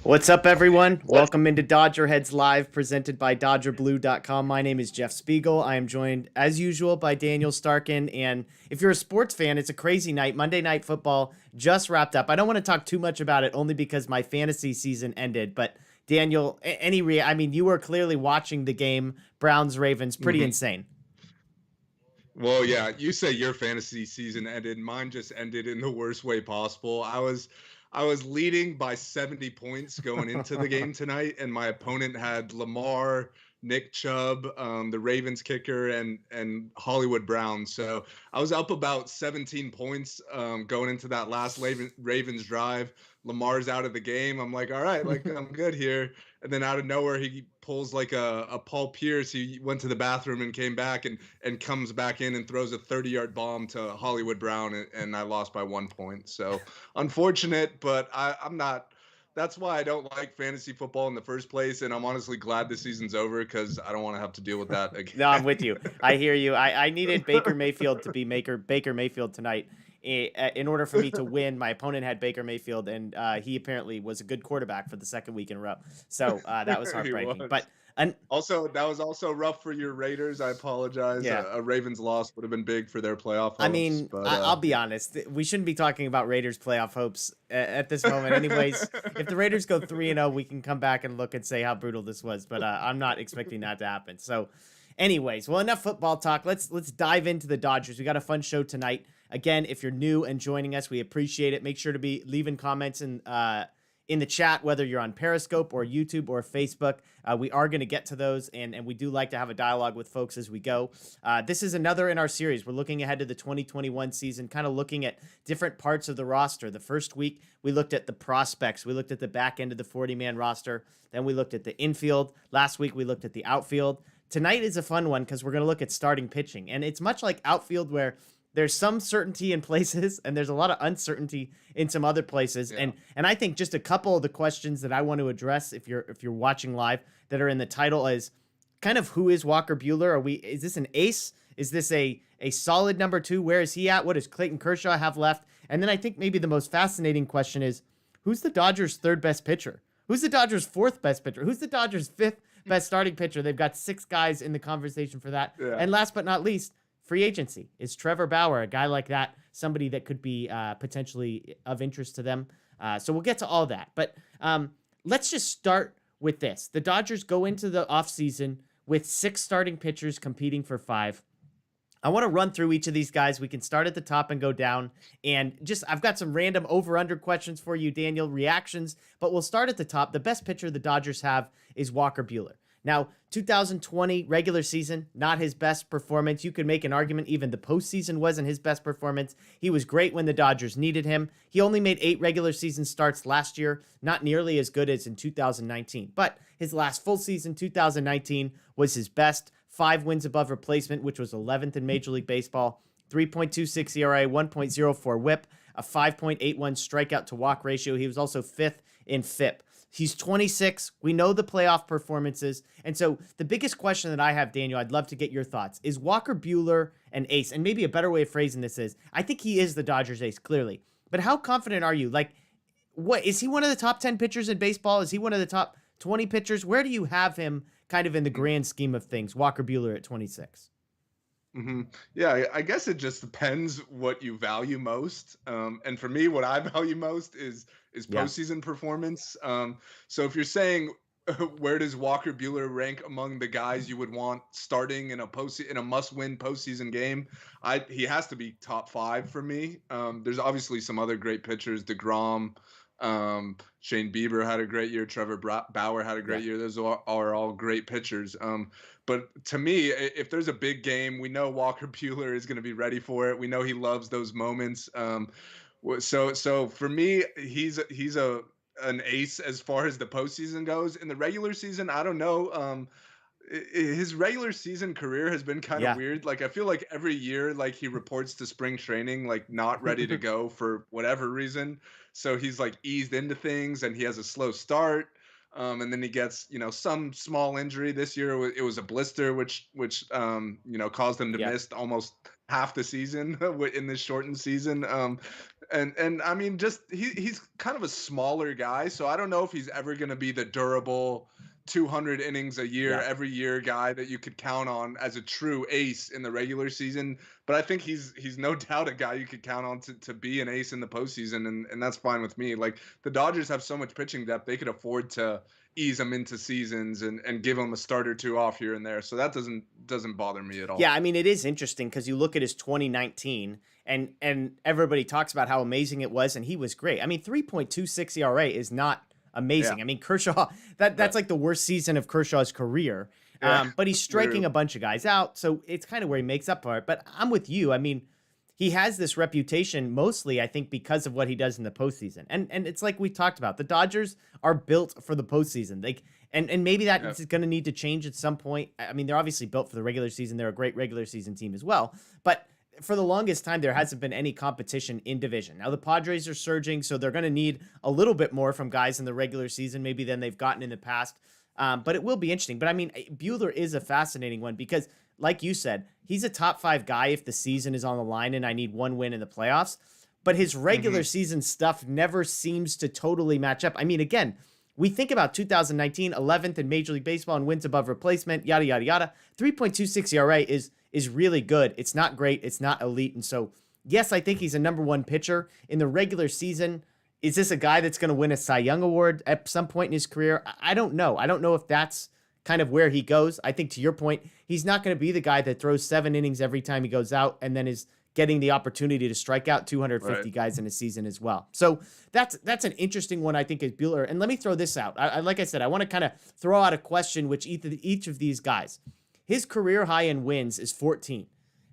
What's up, everyone? Welcome into DodgerHeads Live, presented by DodgerBlue.com. My name is Jeff Spiegel. I am joined, as usual, by Daniel Starkin. And if you're a sports fan, it's a crazy night. Monday Night Football just wrapped up. I don't want to talk too much about it, only because my fantasy season ended. But Daniel, you were clearly watching the game, Browns-Ravens, pretty insane. Well, yeah, you say your fantasy season ended. Mine just ended in the worst way possible. I was leading by 70 points going into the game tonight, and my opponent had Lamar, Nick Chubb, the Ravens kicker, and Hollywood Brown. So I was up about 17 points going into that last Ravens drive. Lamar's out of the game. I'm like, all right, like I'm good here. And then out of nowhere, he pulls like a Paul Pierce. He went to the bathroom and came back and comes back in and throws a 30-yard bomb to Hollywood Brown, and I lost by 1 point. So unfortunate, but I'm not. That's why I don't like fantasy football in the first place, and I'm honestly glad the season's over because I don't want to have to deal with that again. No, I'm with you. I hear you. I needed Baker Mayfield to be Baker Mayfield tonight in order for me to win. My opponent had Baker Mayfield, and he apparently was a good quarterback for the second week in a row. So that was heartbreaking. Was. But also, that was also rough for your Raiders. I apologize. Yeah. A Ravens loss would have been big for their playoff hopes. I mean, I'll be honest. We shouldn't be talking about Raiders playoff hopes at this moment. Anyways, if the Raiders go 3-0, we can come back and look and say how brutal this was. But I'm not expecting that to happen. So anyways, well, enough football talk. Let's dive into the Dodgers. We got a fun show tonight. Again, if you're new and joining us, we appreciate it. Make sure to be leaving comments in the chat, whether you're on Periscope or YouTube or Facebook. We are going to get to those, and we do like to have a dialogue with folks as we go. This is another in our series. We're looking ahead to the 2021 season, kind of looking at different parts of the roster. The first week, we looked at the prospects. We looked at the back end of the 40-man roster. Then we looked at the infield. Last week, we looked at the outfield. Tonight is a fun one because we're going to look at starting pitching, and it's much like outfield where there's some certainty in places and there's a lot of uncertainty in some other places. Yeah. And I think just a couple of the questions that I want to address if you're watching live that are in the title is kind of who is Walker Buehler? Is this an ace? Is this a solid number two? Where is he at? What does Clayton Kershaw have left? And then I think maybe the most fascinating question is who's the Dodgers' third best pitcher? Who's the Dodgers' fourth best pitcher? Who's the Dodgers' fifth best starting pitcher? They've got 6 guys in the conversation for that. Yeah. And last but not least, free agency. Is Trevor Bauer, a guy like that, somebody that could be potentially of interest to them? So we'll get to all that. But let's just start with this. The Dodgers go into the offseason with 6 starting pitchers competing for 5. I want to run through each of these guys. We can start at the top and go down. And I've got some random over-under questions for you, Daniel, reactions. But we'll start at the top. The best pitcher the Dodgers have is Walker Buehler. Now, 2020 regular season, not his best performance. You could make an argument even the postseason wasn't his best performance. He was great when the Dodgers needed him. He only made 8 regular season starts last year, not nearly as good as in 2019. But his last full season, 2019, was his best. 5 wins above replacement, which was 11th in Major League Baseball. 3.26 ERA, 1.04 WHIP, a 5.81 strikeout to walk ratio. He was also 5th in FIP. He's 26. We know the playoff performances. And so the biggest question that I have, Daniel, I'd love to get your thoughts. Is Walker Buehler an ace? And maybe a better way of phrasing this is, I think he is the Dodgers ace, clearly. But how confident are you? Like, what is he one of the top 10 pitchers in baseball? Is he one of the top 20 pitchers? Where do you have him kind of in the grand scheme of things, Walker Buehler at 26? Mm-hmm. Yeah, I guess it just depends what you value most. And for me, what I value most is postseason performance. So if you're saying where does Walker Buehler rank among the guys you would want starting in a must-win postseason game, he has to be top 5 for me. There's obviously some other great pitchers, DeGrom. Shane Bieber had a great year. Trevor Bauer had a great year. Those are all great pitchers. But to me, if there's a big game, we know Walker Buehler is going to be ready for it. We know he loves those moments. So for me, he's an ace as far as the postseason goes. In the regular season, I don't know. His regular season career has been kind of weird. Like, I feel like every year, like, he reports to spring training, like, not ready to go for whatever reason. So he's like eased into things and he has a slow start. And then he gets, some small injury this year. It was a blister, which caused him to miss almost half the season in this shortened season. And I mean, just he's kind of a smaller guy, so I don't know if he's ever going to be the durable 200 innings a year, Yeah. every year guy that you could count on as a true ace in the regular season. But I think he's no doubt a guy you could count on to be an ace in the postseason, and that's fine with me. Like the Dodgers have so much pitching depth, they could afford to ease him into seasons and give him a start or two off here and there. So that doesn't bother me at all. Yeah, I mean, it is interesting because you look at his 2019 and everybody talks about how amazing it was, and he was great. I mean, 3.26 ERA is not amazing. Yeah. I mean, Kershaw, that's like the worst season of Kershaw's career. Yeah. But he's striking a bunch of guys out, so it's kind of where he makes up for it. But I'm with you. I mean, he has this reputation mostly, I think, because of what he does in the postseason. And it's like we talked about. The Dodgers are built for the postseason. And maybe that is going to need to change at some point. I mean, they're obviously built for the regular season. They're a great regular season team as well. But for the longest time, there hasn't been any competition in division. Now, the Padres are surging, so they're going to need a little bit more from guys in the regular season maybe than they've gotten in the past. But it will be interesting. But I mean, Buehler is a fascinating one because, like you said, he's a top 5 guy if the season is on the line and I need one win in the playoffs. But his regular season stuff never seems to totally match up. I mean, again, we think about 2019, 11th in Major League Baseball and wins above replacement, yada, yada, yada. 3.26 ERA is really good. It's not great. It's not elite. And so, yes, I think he's a number 1 pitcher. In the regular season, is this a guy that's going to win a Cy Young Award at some point in his career? I don't know. I don't know if that's kind of where he goes. I think to your point, he's not going to be the guy that throws 7 innings every time he goes out and then is getting the opportunity to strike out 250 guys in a season as well. So that's an interesting one, I think, is Buehler. And let me throw this out. Like I said, I want to kind of throw out a question which each of these guys. His career high in wins is 14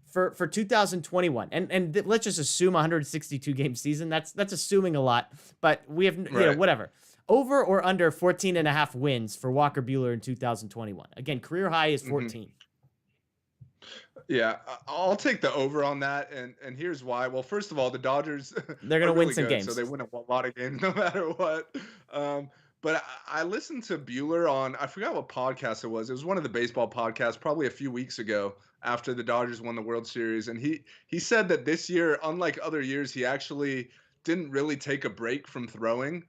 for 2021. And let's just assume 162 game season. That's assuming a lot, but we have, you know, whatever. Over or under 14 and a half wins for Walker Buehler in 2021. Again, career high is 14. Yeah, I'll take the over on that, and here's why. Well, first of all, the Dodgers they're going to win some games, so they win a lot of games no matter what. But I listened to Buehler on, I forgot what podcast it was. It was one of the baseball podcasts, probably a few weeks ago after the Dodgers won the World Series, and he said that this year, unlike other years, he actually didn't really take a break from throwing.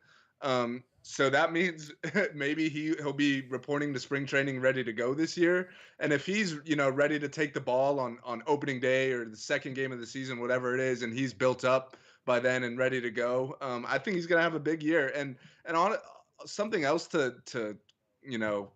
So that means maybe he'll be reporting to spring training ready to go this year. And if he's, ready to take the ball on opening day or the second game of the season, whatever it is, and he's built up by then and ready to go, I think he's going to have a big year. And on something else to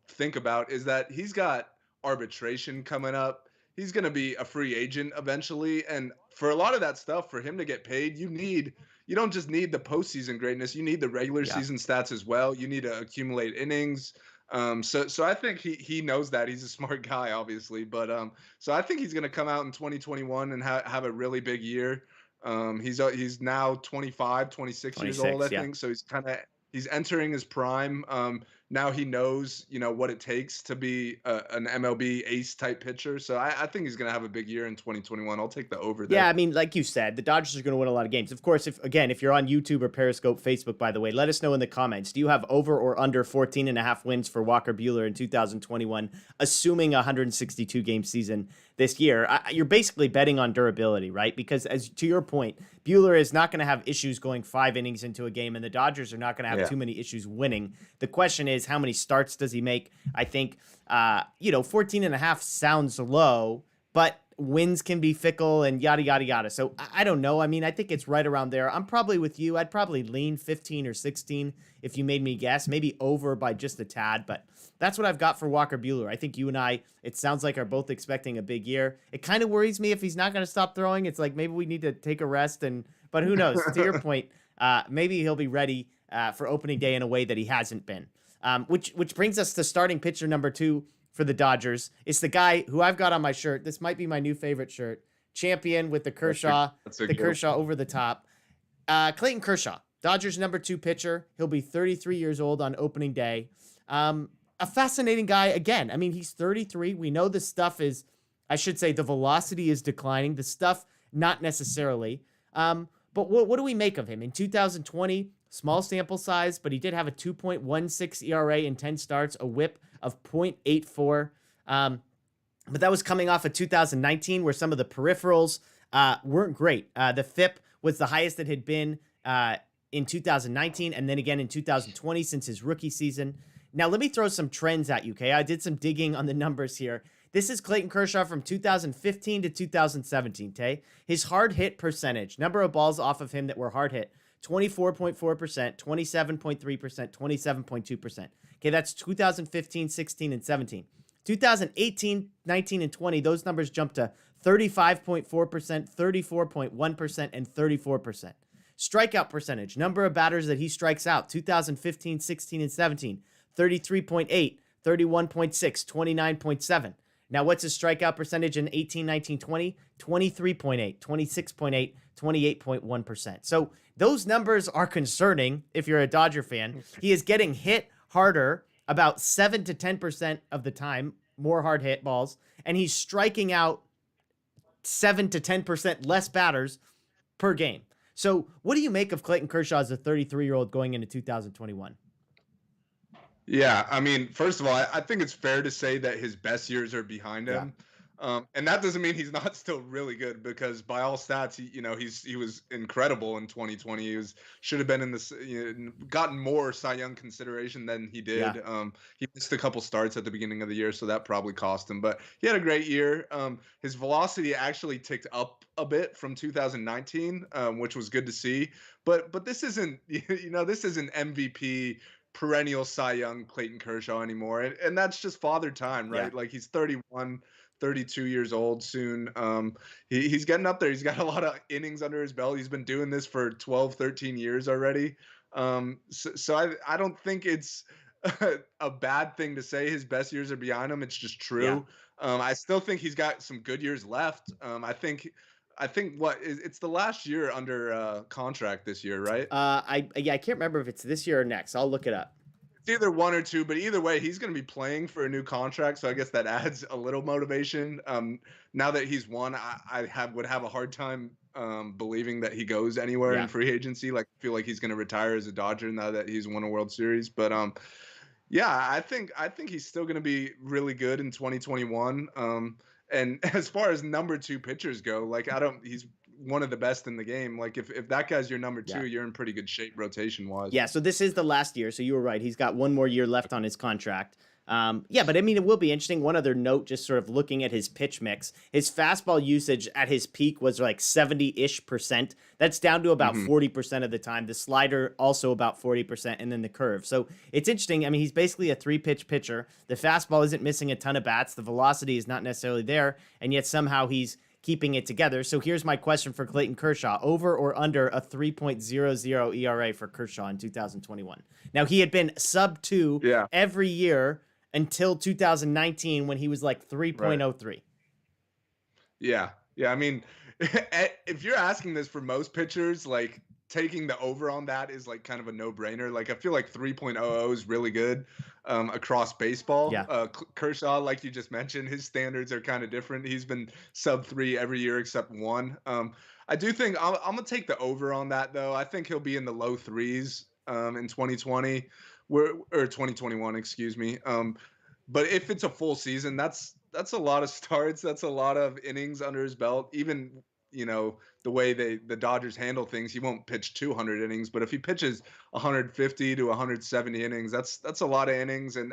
think about is that he's got arbitration coming up. He's going to be a free agent eventually. And for a lot of that stuff, for him to get paid, you don't just need the postseason greatness. You need the regular season stats as well. You need to accumulate innings. So I think he knows that. He's a smart guy, obviously. But so I think he's going to come out in 2021 and have a really big year. He's now 25, 26 years old, I think. So he's entering his prime. Now he knows, what it takes to be an MLB ace type pitcher. So I think he's going to have a big year in 2021. I'll take the over there. Yeah, I mean, like you said, the Dodgers are going to win a lot of games. Of course, if you're on YouTube or Periscope, Facebook, by the way, let us know in the comments. Do you have over or under 14 and a half wins for Walker Buehler in 2021, assuming a 162 game season this year? You're basically betting on durability, right? Because as to your point, Buehler is not going to have issues going 5 innings into a game, and the Dodgers are not going to have too many issues winning. The question is, how many starts does he make? I think, 14 and a half sounds low, but wins can be fickle and yada, yada, yada. So I don't know. I mean, I think it's right around there. I'm probably with you. I'd probably lean 15 or 16 if you made me guess, maybe over by just a tad, but that's what I've got for Walker Buehler. I think you and I, it sounds like, are both expecting a big year. It kind of worries me if he's not going to stop throwing. It's like maybe we need to take a rest, but who knows? To your point, maybe he'll be ready for opening day in a way that he hasn't been. Which brings us to starting pitcher number 2 for the Dodgers. It's the guy who I've got on my shirt. This might be my new favorite shirt. Champion with the Kershaw, Kershaw over the top. Clayton Kershaw, Dodgers number 2 pitcher. He'll be 33 years old on opening day. A fascinating guy again. I mean, he's 33. We know the stuff is, I should say, the velocity is declining. The stuff, not necessarily. But what do we make of him? In 2020, small sample size, but he did have a 2.16 ERA in 10 starts, a whip of 0.84. But that was coming off of 2019 where some of the peripherals weren't great. The FIP was the highest it had been in 2019 and then again in 2020 since his rookie season. Now, let me throw some trends at you, okay? I did some digging on the numbers here. This is Clayton Kershaw from 2015 to 2017, okay? His hard hit percentage, number of balls off of him that were hard hit, 24.4%, 27.3%, 27.2%. Okay, that's 2015, 16, and 17. 2018, 19, and 20, those numbers jumped to 35.4%, 34.1%, and 34%. Strikeout percentage, number of batters that he strikes out, 2015, 16, and 17, 33.8, 31.6, 29.7. Now, what's his strikeout percentage in 18, 19, 20? 23.8, 26.8, 28.1%. So those numbers are concerning if you're a Dodger fan. He is getting hit harder about 7 to 10% of the time, more hard hit balls, and he's striking out 7 to 10% less batters per game. So what do you make of Clayton Kershaw as a 33-year-old going into 2021? Yeah, I mean, first of all, I think it's fair to say that his best years are behind him. And that doesn't mean he's not still really good, because by all stats, he was incredible in 2020. Should have been in this, gotten more Cy Young consideration than he did. Yeah. He missed a couple starts at the beginning of the year, so that probably cost him. But he had a great year. His velocity actually ticked up a bit from 2019, which was good to see. But this isn't, this isn't MVP perennial Cy Young Clayton Kershaw anymore. And that's just father time, right? Yeah. Like, he's 31, 32 years old soon. He's getting up there. He's got a lot of innings under his belt. He's been doing this for 12, 13 years already. So I don't think it's a bad thing to say his best years are behind him. It's just true. Yeah. I still think he's got some good years left. I think it's the last year under contract this year, right? I can't remember if it's this year or next. I'll look it up. It's either one or two, but either way, he's going to be playing for a new contract, so I guess that adds a little motivation. Now that he's won, would have a hard time believing that he goes anywhere in free agency. Like, I feel like he's going to retire as a Dodger now that he's won a World Series. But yeah, I think he's still going to be really good in 2021. And as far as number two pitchers go, like, he's one of the best in the game. Like, if that guy's your number two, you're in pretty good shape rotation wise. Yeah, so this is the last year. So you were right. He's got one more year left on his contract. Yeah, but I mean, it will be interesting. One other note, just sort of looking at his pitch mix, his fastball usage at his peak was like 70-ish%. That's down to about 40% of the time. The slider also about 40%, and then the curve. So it's interesting. I mean, he's basically a 3-pitch pitcher. The fastball isn't missing a ton of bats. The velocity is not necessarily there, and yet somehow he's keeping it together. So here's my question for Clayton Kershaw: over or under a 3.00 ERA for Kershaw in 2021? Now, he had been sub 2 every year until 2019 when he was like 3.03. Right. Yeah. I mean, if you're asking this for most pitchers, like, taking the over on that is like kind of a no-brainer. Like, I feel like 3.00 is really good across baseball. Yeah. Kershaw, like you just mentioned, his standards are kind of different. He's been sub 3 every year except one. I do think I'm gonna take the over on that, though. I think he'll be in the low 3s in 2020 or 2021, excuse me. But if it's a full season, that's a lot of starts. That's a lot of innings under his belt. Even, the way the Dodgers handle things, he won't pitch 200 innings, but if he pitches 150 to 170 innings, that's a lot of innings. And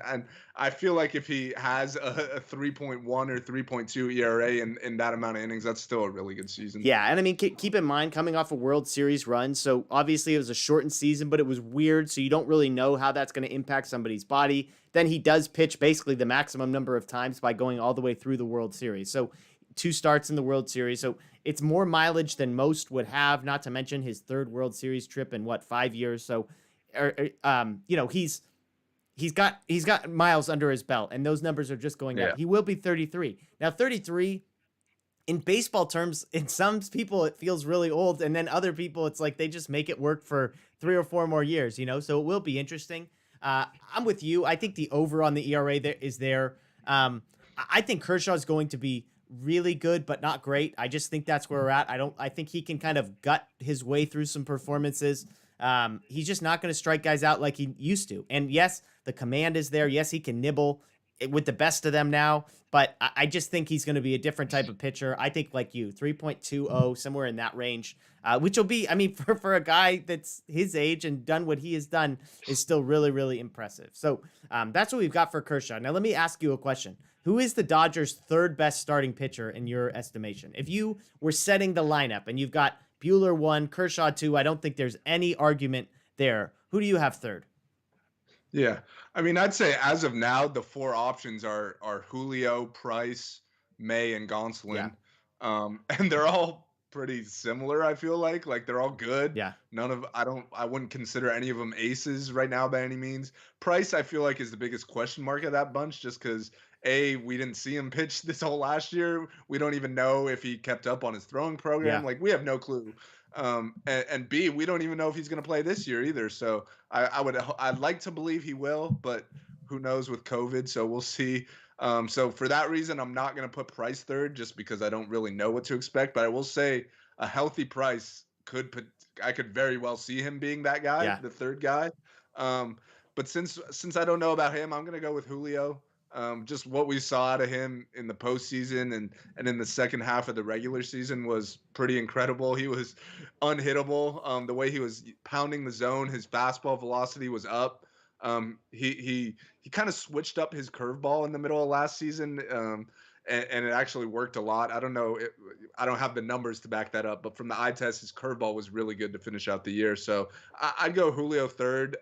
I feel like if he has a 3.1 or 3.2 ERA in that amount of innings, that's still a really good season. Yeah, and I mean, keep in mind, coming off a World Series run, so obviously it was a shortened season, but it was weird, so you don't really know how that's going to impact somebody's body. Then he does pitch basically the maximum number of times by going all the way through the World Series. So 2 starts in the World Series. So it's more mileage than most would have, not to mention his 3rd World Series trip in 5 years. So, he's got miles under his belt, and those numbers are just going up. He will be 33. Now, 33 in baseball terms, in some people it feels really old, and then other people it's like they just make it work for 3 or 4 more years, So it will be interesting. I'm with you. I think the over on the ERA there is there. I think Kershaw is going to be really good, but not great. I just think that's where we're at. I think he can kind of gut his way through some performances. He's just not going to strike guys out like he used to. And yes, the command is there. Yes, he can nibble. with the best of them now, but I just think he's going to be a different type of pitcher. I think like you, 3.20, somewhere in that range, which will be, I mean, for a guy that's his age and done what he has done is still really, really impressive. So that's what we've got for Kershaw. Now, let me ask you a question. Who is the Dodgers' third best starting pitcher in your estimation? If you were setting the lineup and you've got Buehler 1, Kershaw 2, I don't think there's any argument there. Who do you have third? Yeah. I mean, I'd say as of now, the four options are Julio, Price, May, and Yeah. Gonzalon. And they're all pretty similar, I feel like. Like they're all good. Yeah. I wouldn't consider any of them aces right now by any means. Price, I feel like, is the biggest question mark of that bunch just because we didn't see him pitch this whole last year. We don't even know if he kept up on his throwing program. Yeah. Like we have no clue. And B, we don't even know if he's going to play this year either. So I'd like to believe he will, but who knows with COVID? So we'll see. So for that reason, I'm not going to put Price third just because I don't really know what to expect. But I will say a healthy Price I could very well see him being that guy, Yeah. the third guy. But since I don't know about him, I'm going to go with Julio. Just what we saw out of him in the postseason and in the second half of the regular season was pretty incredible. He was unhittable. The way he was pounding the zone, his fastball velocity was up. He kind of switched up his curveball in the middle of last season, and it actually worked a lot. I don't know, I don't have the numbers to back that up, but from the eye test, his curveball was really good to finish out the year. So I'd go Julio third,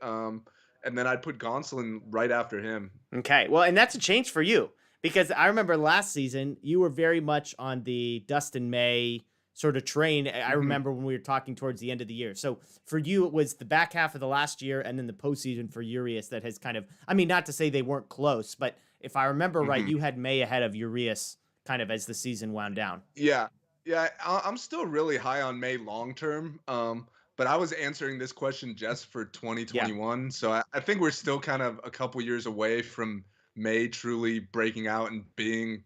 and then I'd put Gonzalon right after him. Okay. Well, and that's a change for you because I remember last season you were very much on the Dustin May sort of train. I remember when we were talking towards the end of the year. So for you, it was the back half of the last year and then the postseason for Urias that has kind of, I mean, not to say they weren't close, but if I remember right, you had May ahead of Urias kind of as the season wound down. Yeah. Yeah. I'm still really high on May long term. But I was answering this question just for Yeah. 2021. So I think we're still kind of a couple years away from May truly breaking out and being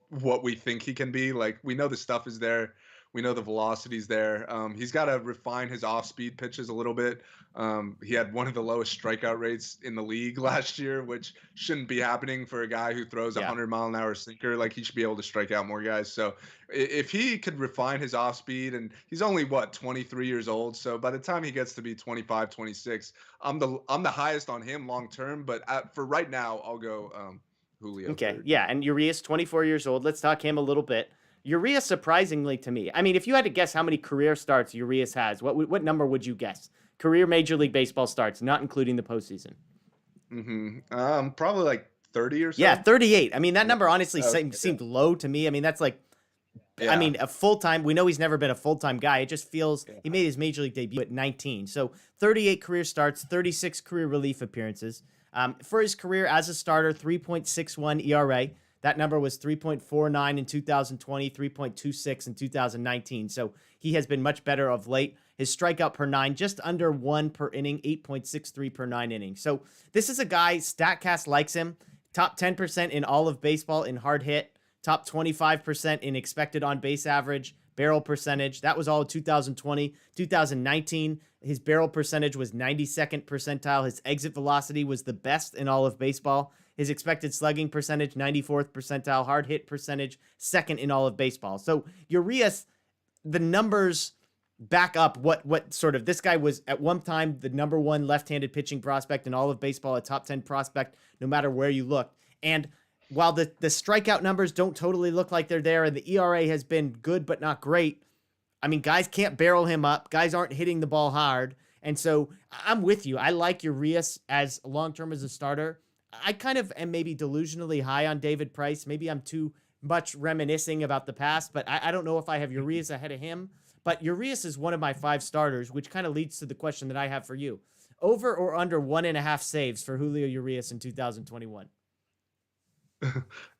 what we think he can be. Like we know the stuff is there. We know the velocity's there. He's got to refine his off-speed pitches a little bit. He had one of the lowest strikeout rates in the league last year, which shouldn't be happening for a guy who throws a 100-mile-an-hour sinker. Like he should be able to strike out more guys. So if he could refine his off-speed, and he's only 23 years old, so by the time he gets to be 25, 26, I'm the highest on him long term. But for right now, I'll go Julio. Okay, third. yeah, and Urias, 24 years old. Let's talk him a little bit. Urias, surprisingly to me, I mean, if you had to guess how many career starts Urias has, what number would you guess? Career Major League Baseball starts, not including the postseason. Probably like 30 or so. Yeah, 38. I mean, that number honestly seemed low to me. I mean, that's like, I mean, a full-time, we know he's never been a full-time guy. It just feels, he made his Major League debut at 19. So 38 career starts, 36 career relief appearances. For his career as a starter, 3.61 ERA. That number was 3.49 in 2020, 3.26 in 2019. So he has been much better of late. His strikeout per nine, just under 1 per inning, 8.63 per 9 innings. So this is a guy, StatCast likes him. Top 10% in all of baseball in hard hit. Top 25% in expected on-base average, barrel percentage. That was all 2020. 2019, his barrel percentage was 92nd percentile. His exit velocity was the best in all of baseball. His expected slugging percentage, 94th percentile. Hard hit percentage, second in all of baseball. So Urias, the numbers back up what sort of, this guy was at one time the number one left-handed pitching prospect in all of baseball, a top 10 prospect, no matter where you looked. And while the strikeout numbers don't totally look like they're there, and the ERA has been good but not great, I mean, guys can't barrel him up. Guys aren't hitting the ball hard. And so I'm with you. I like Urias as long-term as a starter. I kind of am maybe delusionally high on David Price. Maybe I'm too much reminiscing about the past, but I don't know if I have Urias ahead of him. But Urias is one of my 5 starters, which kind of leads to the question that I have for you. Over or under 1.5 saves for Julio Urias in 2021?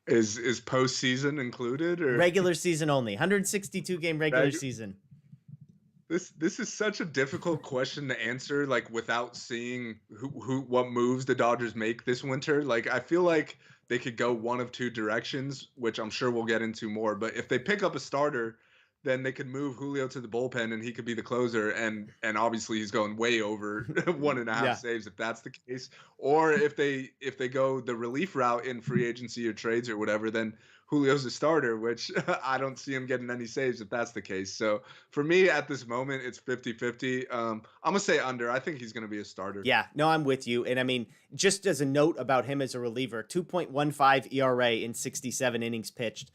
Is postseason included or regular season only? 162 game regular season. This is such a difficult question to answer, like without seeing what moves the Dodgers make this winter. Like I feel like they could go one of two directions, which I'm sure we'll get into more. But if they pick up a starter, then they could move Julio to the bullpen and he could be the closer. And obviously he's going way over 1.5 Yeah. saves if that's the case. Or if they go the relief route in free agency or trades or whatever, then Julio's a starter, which I don't see him getting any saves if that's the case. So for me at this moment, it's 50-50. I'm going to say under. I think he's going to be a starter. Yeah, no, I'm with you. And I mean, just as a note about him as a reliever, 2.15 ERA in 67 innings pitched.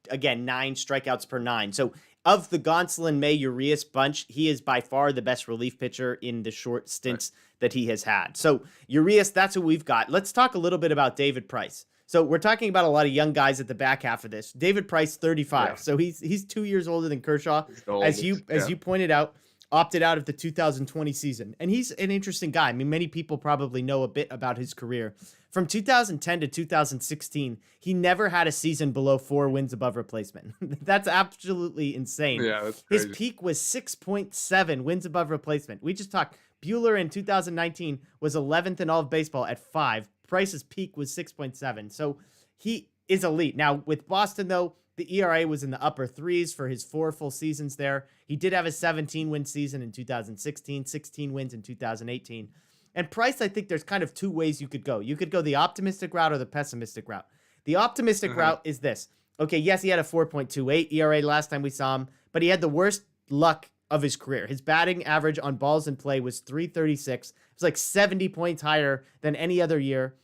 Again, 9 strikeouts per 9. So of the Gonzalon, May, Urias bunch, he is by far the best relief pitcher in the short stints that he has had. So Urias, that's who we've got. Let's talk a little bit about David Price. So we're talking about a lot of young guys at the back half of this. David Price, 35. Yeah. So he's 2 years older than Kershaw. As you pointed out, opted out of the 2020 season. And he's an interesting guy. I mean, many people probably know a bit about his career. From 2010 to 2016, he never had a season below 4 wins above replacement. That's absolutely insane. Yeah, that's crazy. His peak was 6.7 wins above replacement. We just talked. Buehler in 2019 was 11th in all of baseball at 5. Price's peak was 6.7. So he is elite. Now, with Boston, though, the ERA was in the upper 3s for his 4 full seasons there. He did have a 17-win season in 2016, 16 wins in 2018. And Price, I think there's kind of 2 ways you could go. You could go the optimistic route or the pessimistic route. The optimistic route is this. Okay, yes, he had a 4.28 ERA last time we saw him, but he had the worst luck of his career. His batting average on balls in play was 336. It was like 70 points higher than any other year.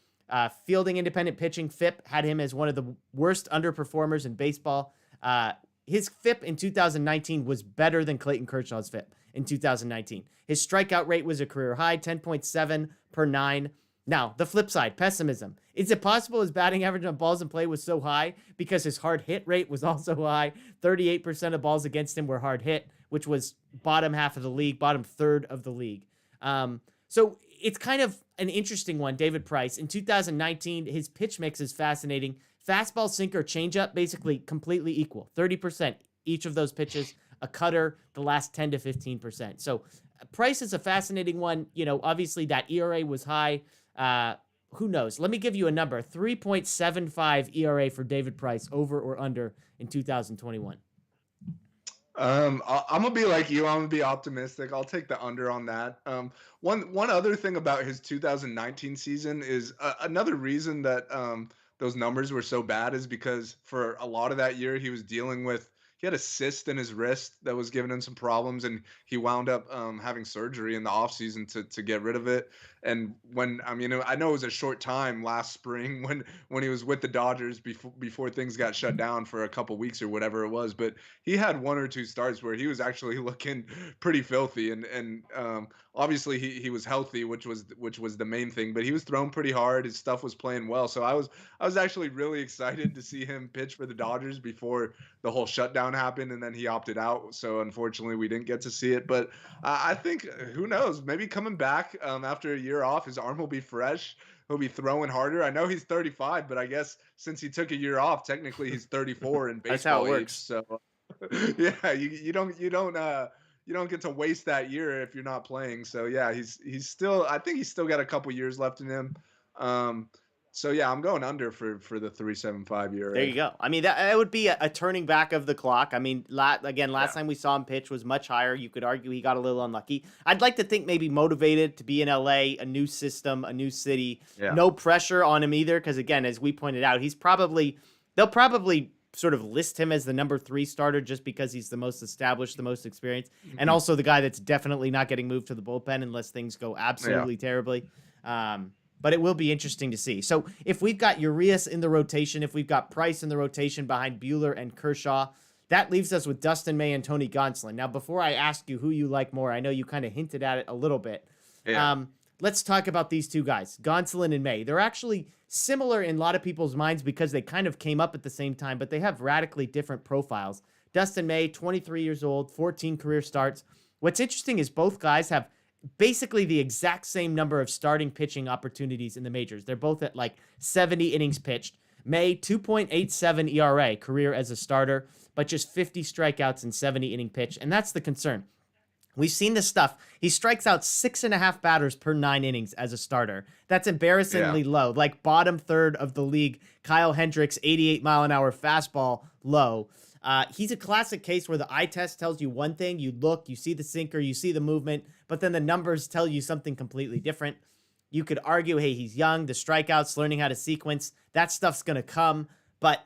Fielding independent pitching FIP had him as one of the worst underperformers in baseball. His FIP in 2019 was better than Clayton Kershaw's FIP in 2019. His strikeout rate was a career high, 10.7 per 9. Now, the flip side, pessimism. Is it possible his batting average on balls in play was so high because his hard hit rate was also high? 38% of balls against him were hard hit, which was bottom half of the league, bottom third of the league. So it's kind of an interesting one, David Price. In 2019, his pitch mix is fascinating. Fastball, sinker, changeup, basically completely equal. 30% each of those pitches. A cutter, the last 10 to 15%. So Price is a fascinating one. You know, obviously that ERA was high. Who knows? Let me give you a number. 3.75 ERA for David Price, over or under in 2021. I'm gonna be like you. I'm gonna be optimistic. I'll take the under on that. One other thing about his 2019 season is another reason that those numbers were so bad is because for a lot of that year he was dealing with. He had a cyst in his wrist that was giving him some problems, and he wound up having surgery in the offseason to get rid of it. And when I know it was a short time last spring when he was with the Dodgers before things got shut down for a couple weeks or whatever it was, but he had 1 or 2 starts where he was actually looking pretty filthy, and obviously he was healthy, which was the main thing, but he was throwing pretty hard. His stuff was playing well, so I was actually really excited to see him pitch for the Dodgers before the whole shutdown happened, and then he opted out. So unfortunately, we didn't get to see it. But I think, who knows? Maybe coming back after a year off, his arm will be fresh. He'll be throwing harder. I know he's 35, but I guess since he took a year off, technically he's 34 in baseball. That's how it age. works. So yeah, you don't get to waste that year if you're not playing. So yeah, he's still. I think he's still got a couple years left in him. So yeah, I'm going under for the 3.75 ERA. There you go. I mean, that would be a turning back of the clock. I mean, last time we saw him pitch was much higher. You could argue he got a little unlucky. I'd like to think maybe motivated to be in LA, a new system, a new city. Yeah. No pressure on him either, because again, as we pointed out, they'll probably sort of list him as the number 3 starter just because he's the most established, the most experienced, and also the guy that's definitely not getting moved to the bullpen unless things go absolutely terribly. But it will be interesting to see. So if we've got Urias in the rotation, if we've got Price in the rotation behind Buehler and Kershaw, that leaves us with Dustin May and Tony Gonzalon. Now, before I ask you who you like more, I know you kind of hinted at it a little bit. Yeah. Let's talk about these 2 guys, Gonzalon and May. They're actually similar in a lot of people's minds because they kind of came up at the same time, but they have radically different profiles. Dustin May, 23 years old, 14 career starts. What's interesting is both guys have basically the exact same number of starting pitching opportunities in the majors. They're both at like 70 innings pitched. May, 2.87 ERA, career as a starter, but just 50 strikeouts and 70 inning pitch. And that's the concern. We've seen this stuff. He strikes out 6.5 batters per 9 innings as a starter. That's embarrassingly low, like bottom third of the league. Kyle Hendricks, 88-mile-an-hour fastball, low. He's a classic case where the eye test tells you one thing, you look, you see the sinker, you see the movement, but then the numbers tell you something completely different. You could argue, hey, he's young, the strikeouts, learning how to sequence, that stuff's going to come, but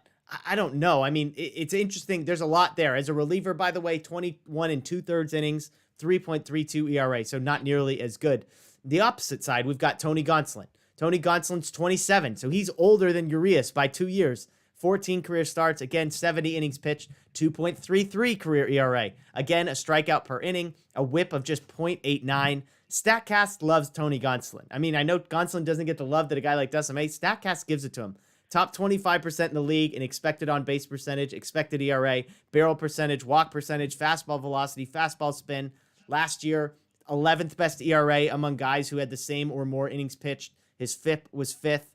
I don't know. I mean, it's interesting. There's a lot there. As a reliever, by the way, 21 and 2/3 innings, 3.32 ERA, so not nearly as good. The opposite side, we've got Tony Gonzalon. Tony Gonsolin's 27, so he's older than Urias by 2 years. 14 career starts, again, 70 innings pitched, 2.33 career ERA. Again, a strikeout per inning, a whip of just 0.89. StatCast loves Tony Gonzalon. I mean, I know Gonzalon doesn't get the love that a guy like Dustin May. StatCast gives it to him. Top 25% in the league in expected on-base percentage, expected ERA, barrel percentage, walk percentage, fastball velocity, fastball spin. Last year, 11th best ERA among guys who had the same or more innings pitched. His FIP was 5th.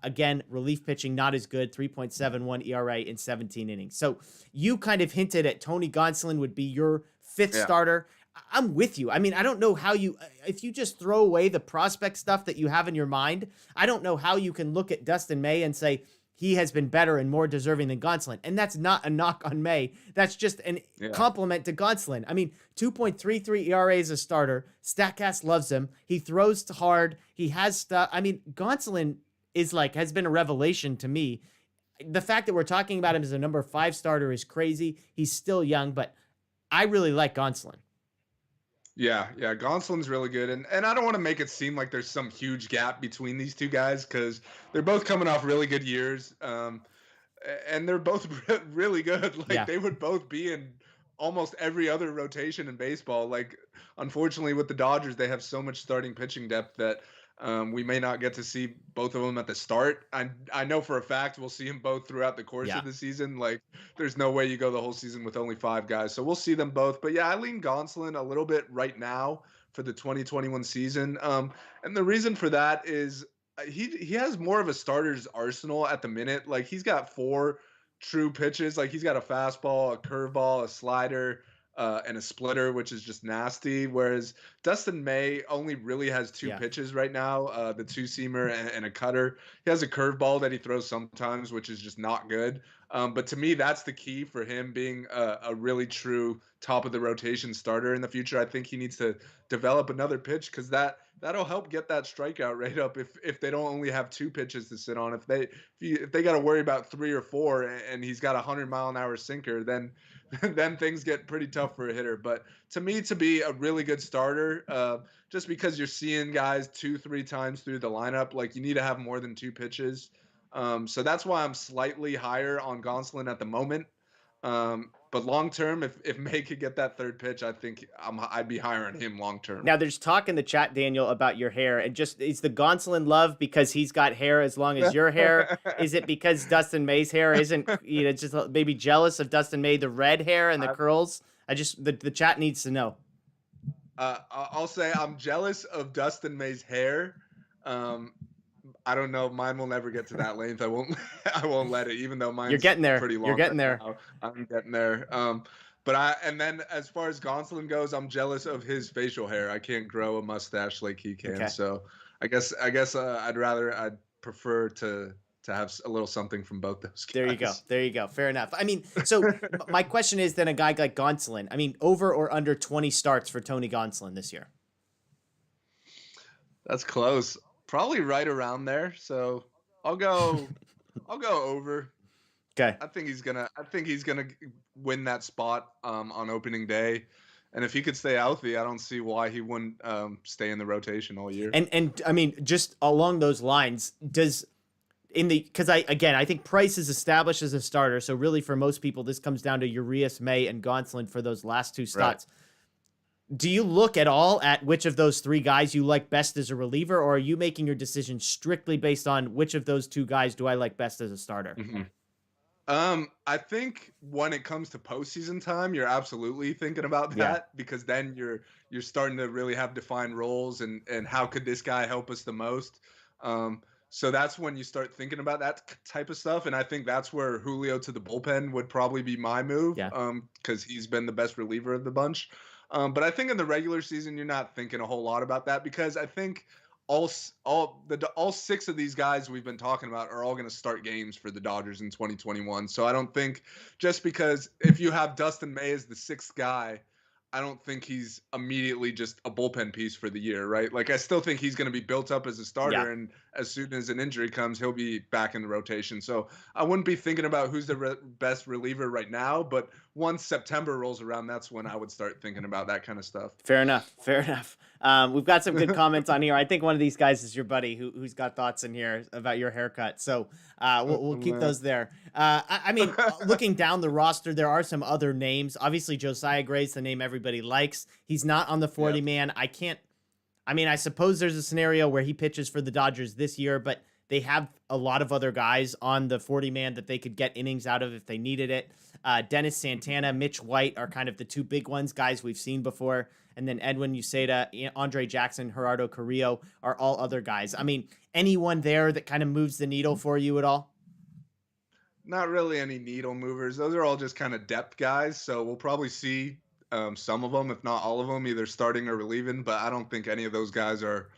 Again, relief pitching not as good, 3.71 ERA in 17 innings. So you kind of hinted at Tony Gonzalon would be your 5th starter. I'm with you. I mean, I don't know how if you just throw away the prospect stuff that you have in your mind, I don't know how you can look at Dustin May and say he has been better and more deserving than Gonzalon. And that's not a knock on May. That's just an compliment to Gonzalon. I mean, 2.33 ERA as a starter. StatCast loves him. He throws hard. He has stuff. I mean, Gonzalon has been a revelation to me. The fact that we're talking about him as a number 5 starter is crazy. He's still young, but I really like Gonzalon. Yeah, Gonsolin's really good, and I don't want to make it seem like there's some huge gap between these two guys because they're both coming off really good years, and they're both really good. Like they would both be in almost every other rotation in baseball. Like, unfortunately, with the Dodgers, they have so much starting pitching depth that we may not get to see both of them at the start. I know for a fact we'll see them both throughout the course of the season. Like, there's no way you go the whole season with only 5 guys. So we'll see them both. But yeah, I lean Gonzalon a little bit right now for the 2021 season. And the reason for that is he has more of a starter's arsenal at the minute. Like, he's got 4 true pitches. Like, he's got a fastball, a curveball, a slider, and a splitter, which is just nasty. Whereas Dustin May only really has 2 pitches right now, the 2-seamer and a cutter. He has a curveball that he throws sometimes, which is just not good. But to me, that's the key for him being a really true top of the rotation starter in the future. I think he needs to develop another pitch because that'll help get that strikeout rate up if they don't only have 2 pitches to sit on. If they got to worry about 3 or 4 and he's got a 100-mile-an-hour sinker, then things get pretty tough for a hitter. But to me, to be a really good starter, just because you're seeing guys 2-3 times through the lineup, like, you need to have more than 2 pitches. So that's why I'm slightly higher on Gonzalon at the moment. But long term, if May could get that 3rd pitch, I think I'd be higher on him long term. Now, there's talk in the chat, Daniel, about your hair, and just is the Gonzalon love because he's got hair as long as your hair? Is it because Dustin May's hair isn't, just maybe jealous of Dustin May, the red hair and the curls? The chat needs to know. I'll say I'm jealous of Dustin May's hair. I don't know. Mine will never get to that length. I won't let it, even though mine's You're getting there. Pretty long. You're getting there. Now. I'm getting there. And then as far as Gonzalon goes, I'm jealous of his facial hair. I can't grow a mustache like he can. Okay. So I guess I'd prefer to have a little something from both those guys. There you go. Fair enough. I mean, so my question is then a guy like Gonzalon, I mean, over or under 20 starts for Tony Gonzalon this year? That's close. Probably right around there. So I'll go over. Okay. I think he's gonna win that spot on opening day. And if he could stay healthy, I don't see why he wouldn't stay in the rotation all year. And I mean, just along those lines, because I think Price is established as a starter. So really for most people, this comes down to Urias, May, and Gonzalon for those last 2 spots. Right. Do you look at all at which of those 3 guys you like best as a reliever, or are you making your decision strictly based on which of those 2 guys do I like best as a starter? Mm-hmm. I think when it comes to postseason time, you're absolutely thinking about that because then you're starting to really have defined roles and how could this guy help us the most. So that's when you start thinking about that type of stuff. And I think that's where Julio to the bullpen would probably be my move because he's been the best reliever of the bunch. But I think in the regular season, you're not thinking a whole lot about that because I think all six of these guys we've been talking about are all going to start games for the Dodgers in 2021. So I don't think just because if you have Dustin May as the sixth guy, I don't think he's immediately just a bullpen piece for the year, right? Like I still think he's going to be built up as a Yeah. starter, and as soon as an injury comes, he'll be back in the rotation. So I wouldn't be thinking about who's the best reliever right now, but once September rolls around, that's when I would start thinking about that kind of stuff. Fair enough. Fair enough. We've got some good comments on here. I think one of these guys is your buddy who's got thoughts in here about your haircut. So we'll keep those there. I mean, looking down the roster, there are some other names. Obviously, Josiah Gray's the name everybody likes. He's not on the 40 man. I suppose there's a scenario where he pitches for the Dodgers this year, but they have a lot of other guys on the 40 man that they could get innings out of if they needed it. Dennis Santana, Mitch White are kind of the two big ones, guys we've seen before. And then Edwin Uceda, Andre Jackson, Gerardo Carrillo are all other guys. I mean, anyone there that kind of moves the needle for you at all? Not really any needle movers. Those are all just kind of depth guys. So we'll probably see some of them, if not all of them, either starting or relieving. But I don't think any of those guys are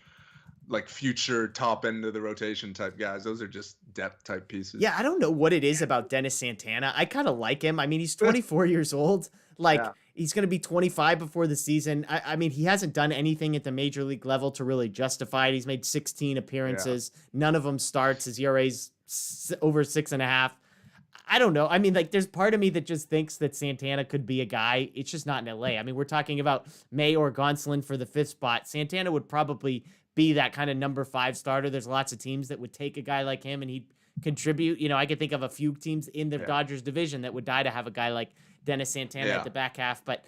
like future top end of the rotation type guys. Those are just depth type pieces. Yeah, I don't know what it is about Dennis Santana. I kind of like him. I mean, he's 24 years old. Like, he's going to be 25 before the season. I mean, he hasn't done anything at the major league level to really justify it. He's made 16 appearances. None of them starts. His ERA's over 6.5. I don't know. I mean, like, there's part of me that just thinks that Santana could be a guy. It's just not in LA. I mean, we're talking about May or Gonzalon for the 5th spot. Santana would probably be that kind of number 5 starter. There's lots of teams that would take a guy like him and he'd contribute. You know, I could think of a few teams in the Dodgers division that would die to have a guy like Dennis Santana at the back half. But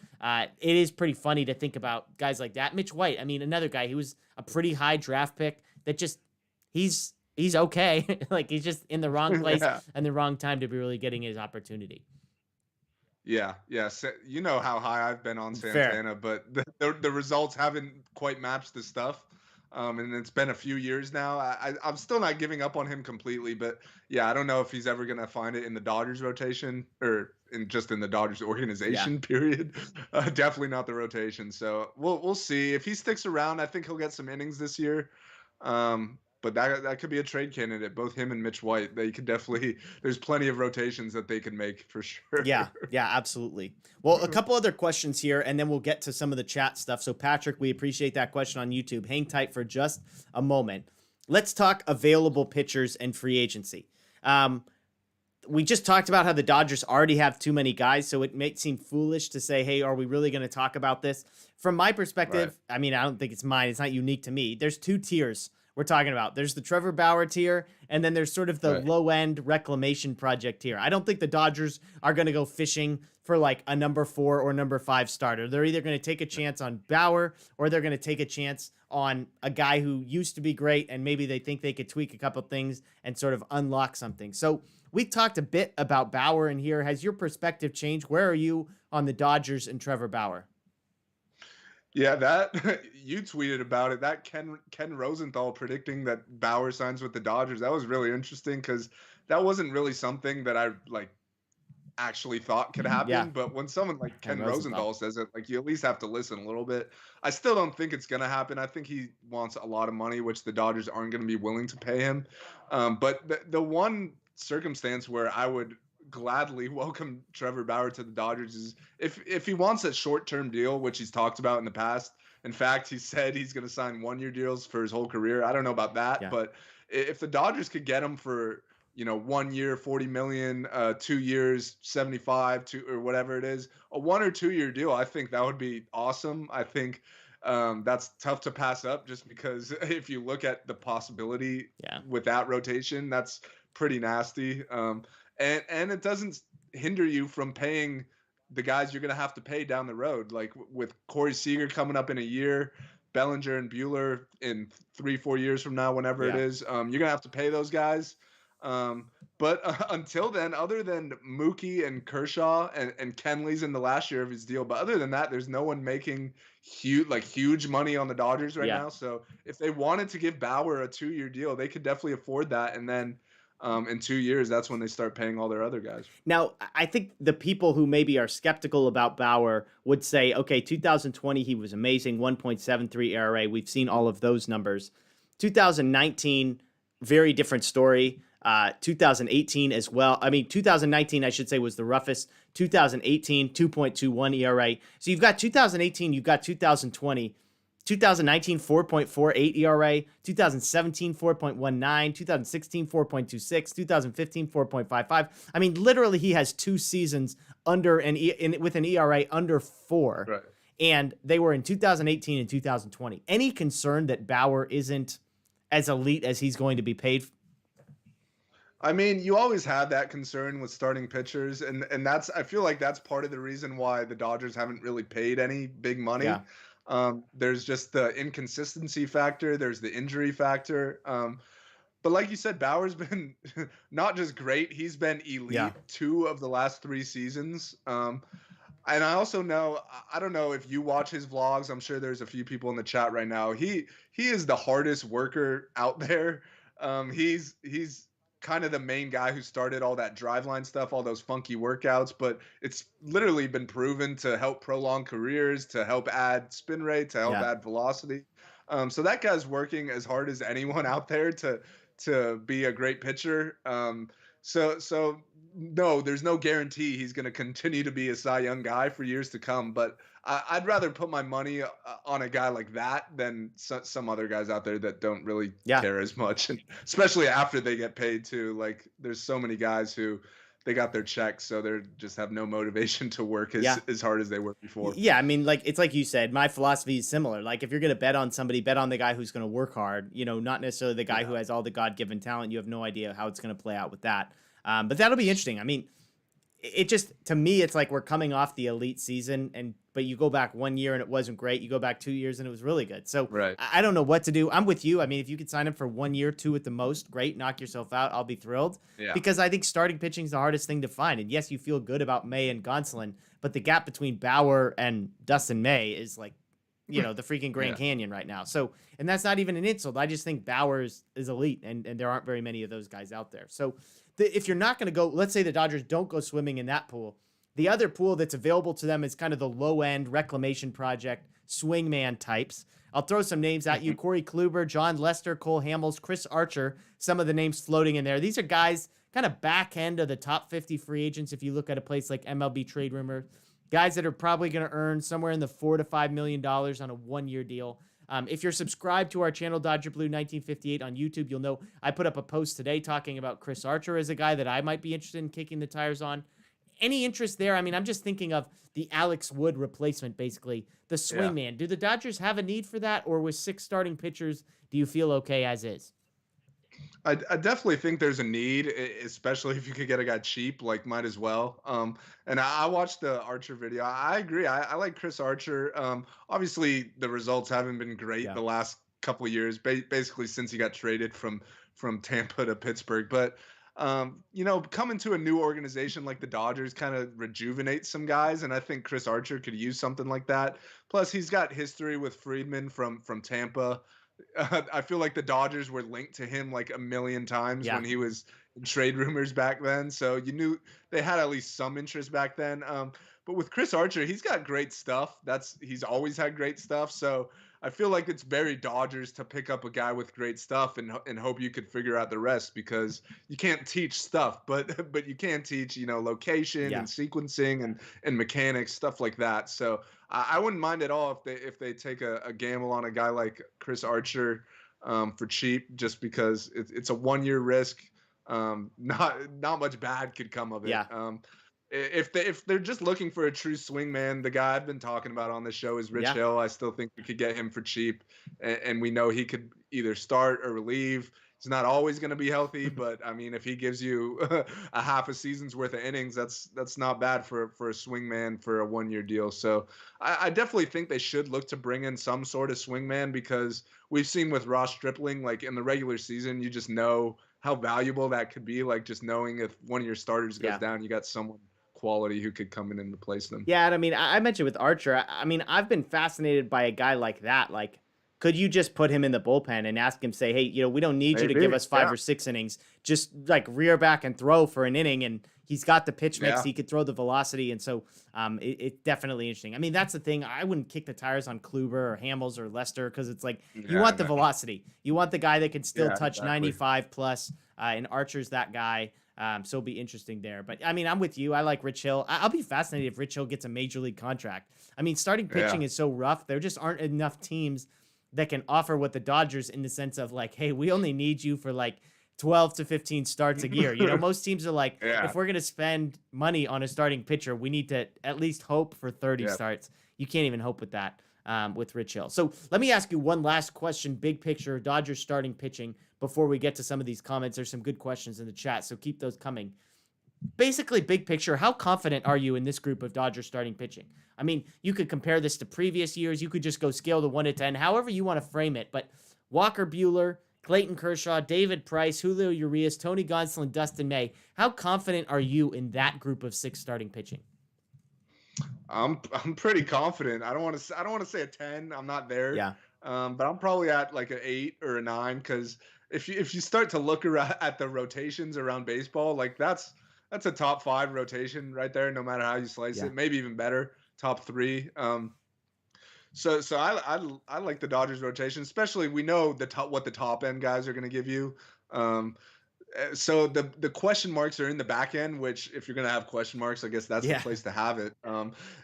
it is pretty funny to think about guys like that. Mitch White, I mean, another guy, he was a pretty high draft pick that just, he's okay. Like, he's just in the wrong place and the wrong time to be really getting his opportunity. Yeah. So, you know how high I've been on Santana, but the results haven't quite matched the stuff. And it's been a few years now. I'm still not giving up on him completely, but I don't know if he's ever going to find it in the Dodgers rotation or in the Dodgers organization period. Definitely not the rotation. So we'll see if he sticks around. I think he'll get some innings this year. But that could be a trade candidate, both him and Mitch White. They could definitely, there's plenty of rotations that they could make for sure. Yeah, absolutely. Well, a couple other questions here, and then we'll get to some of the chat stuff. So, Patrick, we appreciate that question on YouTube. Hang tight for just a moment. Let's talk available pitchers and free agency. We just talked about how the Dodgers already have too many guys, so it may seem foolish to say, hey, are we really going to talk about this? From my perspective, I mean, I don't think it's mine. It's not unique to me. There's 2 tiers we're talking about. There's the Trevor Bauer tier, and then there's sort of the low-end reclamation project tier. I don't think the Dodgers are going to go fishing for like a number 4 or number 5 starter. They're either going to take a chance on Bauer or they're going to take a chance on a guy who used to be great and maybe they think they could tweak a couple things and sort of unlock something. So we've talked a bit about Bauer in here. Has your perspective changed? Where are you on the Dodgers and Trevor Bauer? Yeah, that you tweeted about it. That Ken Rosenthal predicting that Bauer signs with the Dodgers. That was really interesting because that wasn't really something that I like actually thought could happen. Yeah. But when someone like Ken Rosenthal says it, like you at least have to listen a little bit. I still don't think it's gonna happen. I think he wants a lot of money, which the Dodgers aren't gonna be willing to pay him. But the one circumstance where I would gladly welcome Trevor Bauer to the Dodgers is if he wants a short-term deal, which he's talked about in the past. In fact, he said he's going to sign 1-year deals for his whole career. I don't know about that, but if the Dodgers could get him for 1 year, $40 million, 2 years, 75 or whatever it is, a 1 or 2 year deal, I think that would be awesome. I think that's tough to pass up just because if you look at the possibility with that rotation, that's pretty nasty. And it doesn't hinder you from paying the guys you're going to have to pay down the road. Like with Corey Seager coming up in a year, Bellinger and Buehler in 3-4 years from now, whenever it is, you're going to have to pay those guys. But until then, other than Mookie and Kershaw and Kenley's in the last year of his deal, but other than that, there's no one making huge money on the Dodgers right now. So if they wanted to give Bauer a 2-year deal, they could definitely afford that. And then in 2 years, that's when they start paying all their other guys. Now, I think the people who maybe are skeptical about Bauer would say, okay, 2020, he was amazing, 1.73 ERA. We've seen all of those numbers. 2019, very different story. 2018 as well. I mean, 2019, I should say, was the roughest. 2018, 2.21 ERA. So you've got 2018, you've got 2020. 2019, 4.48 ERA. 2017, 4.19. 2016, 4.26. 2015, 4.55. I mean, literally, he has 2 seasons under with an ERA under 4. Right. And they were in 2018 and 2020. Any concern that Bauer isn't as elite as he's going to be paid? I mean, you always have that concern with starting pitchers, and that's, I feel like that's part of the reason why the Dodgers haven't really paid any big money. Yeah. There's just the inconsistency factor, there's the injury factor. But like you said, Bauer's been not just great, he's been elite 2 of the last 3 seasons. And I also know, I don't know if you watch his vlogs, I'm sure there's a few people in the chat right now. He is the hardest worker out there. He's kind of the main guy who started all that driveline stuff, all those funky workouts, but it's literally been proven to help prolong careers, to help add spin rate, to help add velocity. So that guy's working as hard as anyone out there to be a great pitcher. So no, there's no guarantee he's going to continue to be a Cy Young guy for years to come. But I'd rather put my money on a guy like that than some other guys out there that don't really care as much, and especially after they get paid too. Like, there's so many guys who they got their checks, so they just have no motivation to work as hard as they worked before. Yeah, I mean, like, it's like you said, my philosophy is similar. Like, if you're going to bet on somebody, bet on the guy who's going to work hard, not necessarily the guy who has all the God-given talent. You have no idea how it's going to play out with that. But that'll be interesting. I mean, it just, to me, it's like we're coming off the elite season, but you go back 1 year and it wasn't great. You go back 2 years and it was really good. So I don't know what to do. I'm with you. I mean, if you could sign him for 1 year, 2 at the most, great, knock yourself out. I'll be thrilled. Yeah. Because I think starting pitching is the hardest thing to find. And yes, you feel good about May and Gonzalon, but the gap between Bauer and Dustin May is like, the freaking Grand Canyon right now. So, and that's not even an insult. I just think Bauer is elite, and there aren't very many of those guys out there. So if you're not going to go, let's say the Dodgers don't go swimming in that pool, the other pool that's available to them is kind of the low-end reclamation project swingman types. I'll throw some names at you. Corey Kluber, John Lester, Cole Hamels, Chris Archer, some of the names floating in there. These are guys kind of back end of the top 50 free agents if you look at a place like MLB Trade Rumor. Guys that are probably going to earn somewhere in the $4 to $5 million on a 1-year deal. If you're subscribed to our channel, Dodger Blue 1958 on YouTube, you'll know I put up a post today talking about Chris Archer as a guy that I might be interested in kicking the tires on. Any interest there? I mean, I'm just thinking of the Alex Wood replacement, basically, the swingman. Do the Dodgers have a need for that, or with 6 starting pitchers, do you feel okay as is? I definitely think there's a need, especially if you could get a guy cheap, like, might as well. And I watched the Archer video. I agree. I like Chris Archer. Obviously, the results haven't been great the last couple of years, basically since he got traded from Tampa to Pittsburgh. But, coming to a new organization like the Dodgers kind of rejuvenates some guys, and I think Chris Archer could use something like that. Plus, he's got history with Friedman from Tampa. I feel like the Dodgers were linked to him like a million times when he was in trade rumors back then. So you knew they had at least some interest back then. But with Chris Archer, he's got great stuff. He's always had great stuff. So I feel like it's very Dodgers to pick up a guy with great stuff and hope you could figure out the rest, because you can't teach stuff, but you can teach, location and sequencing and mechanics, stuff like that. So I wouldn't mind at all if they take a gamble on a guy like Chris Archer for cheap, just because it's a 1-year risk. Not much bad could come of it. Yeah. If they're just looking for a true swingman, the guy I've been talking about on this show is Rich Hill. I still think we could get him for cheap, and we know he could either start or relieve. He's not always going to be healthy, but I mean, if he gives you a half a season's worth of innings, that's not bad for a swingman for a 1-year deal. So I definitely think they should look to bring in some sort of swingman, because we've seen with Ross Stripling, like in the regular season, you just know how valuable that could be. Like, just knowing if one of your starters goes down, you got someone quality who could come in and replace them. Yeah, and I mean, I mentioned with Archer, I mean, I've been fascinated by a guy like that. Like, could you just put him in the bullpen and ask him, say, hey, we don't need you to give us 5 or 6 innings. Just like rear back and throw for an inning, and He's got the pitch mix. Yeah. He could throw the velocity. And so it's definitely interesting. I mean, that's the thing. I wouldn't kick the tires on Kluber or Hamels or Lester because it's like you want the velocity. You want the guy that can still touch 95 plus, and Archer's that guy. So it'll be interesting there. But, I mean, I'm with you. I like Rich Hill. I'll be fascinated if Rich Hill gets a major league contract. I mean, starting pitching is so rough. There just aren't enough teams that can offer what the Dodgers in the sense of like, hey, we only need you for like 12 to 15 starts a year. You know, most teams are like, if we're going to spend money on a starting pitcher, we need to at least hope for 30 starts. You can't even hope with that with Rich Hill. So let me ask you one last question, big picture, Dodgers starting pitching, before we get to some of these comments. There's some good questions in the chat, so keep those coming. Basically, big picture, how confident are you in this group of Dodgers starting pitching? I mean, you could compare this to previous years. You could just go scale to 1 to 10, however you want to frame it. But Walker Buehler, Clayton Kershaw, David Price, Julio Urias, Tony Gonzalon, Dustin May. How confident are you in that group of 6 starting pitching? I'm pretty confident. I don't want to say a 10. I'm not there. Yeah. But I'm probably at like an 8 or a 9 because if you start to look around at the rotations around baseball, like that's a top 5 rotation right there, no matter how you slice it. Maybe even better, top 3. So I like the Dodgers rotation, especially we know what the top end guys are going to give you. So the question marks are in the back end, which if you're going to have question marks, I guess that's the place to have it.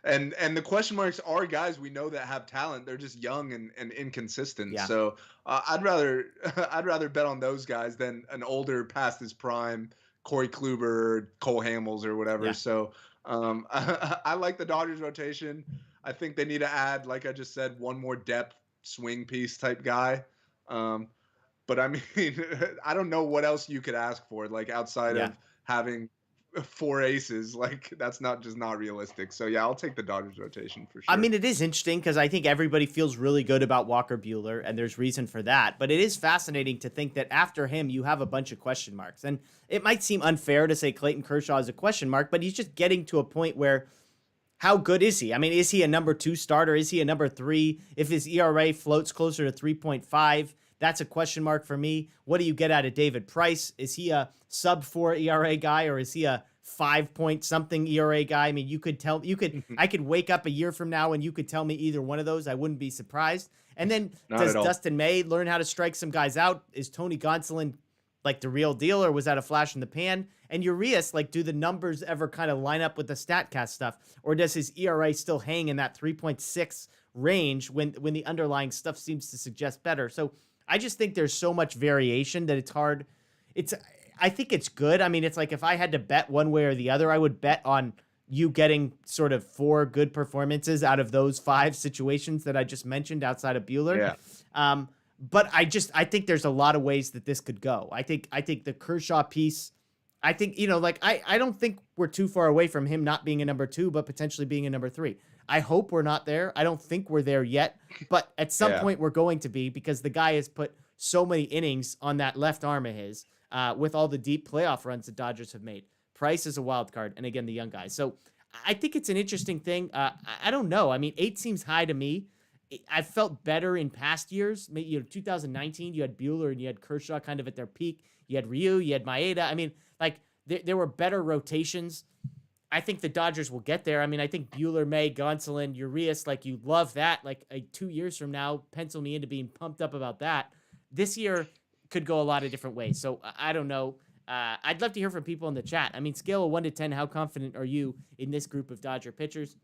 And the question marks are guys we know that have talent. They're just young and inconsistent. Yeah. So I'd rather bet on those guys than an older past his prime Corey Kluber, Cole Hamels or whatever. Yeah. So I like the Dodgers rotation. I think they need to add, like I just said, one more depth swing piece type guy. But I mean, I don't know what else you could ask for, like outside of having 4 aces. Like that's not realistic. So yeah, I'll take the Dodgers rotation for sure. I mean, it is interesting because I think everybody feels really good about Walker Buehler, and there's reason for that. But it is fascinating to think that after him, you have a bunch of question marks. And it might seem unfair to say Clayton Kershaw is a question mark, but he's just getting to a point where how good is he? I mean, is he a number 2 starter? Is he a number 3? If his ERA floats closer to 3.5, that's a question mark for me. What do you get out of David Price? Is he a sub 4 ERA guy, or is he a 5 point something ERA guy? I mean, I could wake up a year from now and you could tell me either one of those. I wouldn't be surprised. And then does Dustin May learn how to strike some guys out? Is Tony Gonzalon like the real deal, or was that a flash in the pan? And Urias, like, do the numbers ever kind of line up with the StatCast stuff, or does his ERA still hang in that 3.6 range when the underlying stuff seems to suggest better? So I just think there's so much variation that it's hard. I think it's good. I mean, it's like if I had to bet one way or the other, I would bet on you getting sort of 4 good performances out of those 5 situations that I just mentioned outside of Buehler. Yeah. But I think there's a lot of ways that this could go. I think the Kershaw piece, I think, like I don't think we're too far away from him not being a number 2, but potentially being a number 3. I hope we're not there. I don't think we're there yet, but at some point we're going to be, because the guy has put so many innings on that left arm of his with all the deep playoff runs the Dodgers have made. Price is a wild card, and again, the young guys. So I think it's an interesting thing. I don't know. I mean, 8 seems high to me. I felt better in past years. 2019, you had Buehler and you had Kershaw kind of at their peak. You had Ryu, you had Maeda. I mean, like there were better rotations. I think the Dodgers will get there. I mean, I think Buehler, May, Gonzalon, Urias, like you love that. Like 2 years from now, pencil me into being pumped up about that. This year could go a lot of different ways. So I don't know. I'd love to hear from people in the chat. I mean, scale of 1 to 10, how confident are you in this group of Dodger pitchers?